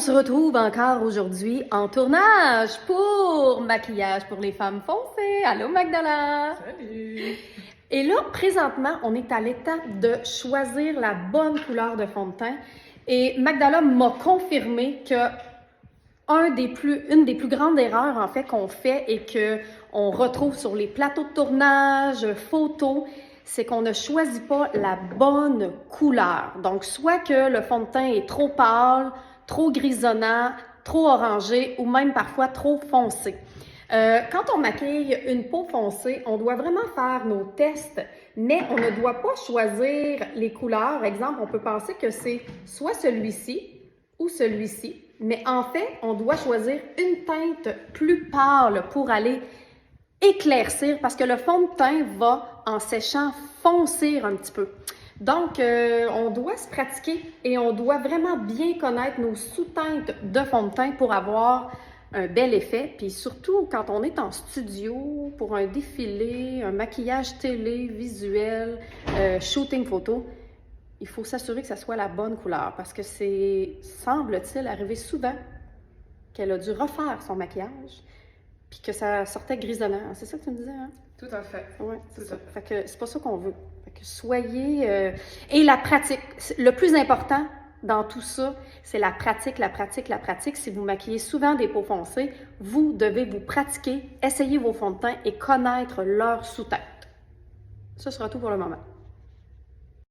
se retrouve encore aujourd'hui en tournage pour maquillage pour les femmes foncées. Allô Magdala! Salut! Et là, présentement, on est à l'étape de choisir la bonne couleur de fond de teint. Et Magdala m'a confirmé que une des plus grandes erreurs en fait qu'on fait et qu'on retrouve sur les plateaux de tournage, photos, c'est qu'on ne choisit pas la bonne couleur. Donc, soit que le fond de teint est trop pâle, trop grisonnant, trop orangé ou même parfois trop foncé. Quand on maquille une peau foncée, on doit vraiment faire nos tests, mais on ne doit pas choisir les couleurs. Exemple, on peut penser que c'est soit celui-ci ou celui-ci, mais en fait, on doit choisir une teinte plus pâle pour aller éclaircir parce que le fond de teint va, en séchant, foncir un petit peu. Donc, on doit se pratiquer et on doit vraiment bien connaître nos sous-teintes de fond de teint pour avoir un bel effet. Puis surtout, quand on est en studio pour un défilé, un maquillage télé, visuel, shooting photo, il faut s'assurer que ça soit la bonne couleur parce que c'est, semble-t-il, arrivé souvent qu'elle a dû refaire son maquillage puis que ça sortait grisonnant. C'est ça que tu me disais, hein? Tout à fait. Oui, c'est ça. Fait. Fait que c'est pas ça qu'on veut. Fait que soyez... Et la pratique. Le plus important dans tout ça, c'est la pratique, la pratique, la pratique. Si vous maquillez souvent des peaux foncées, vous devez vous pratiquer, essayer vos fonds de teint et connaître leur sous-teinte. Ce sera tout pour le moment.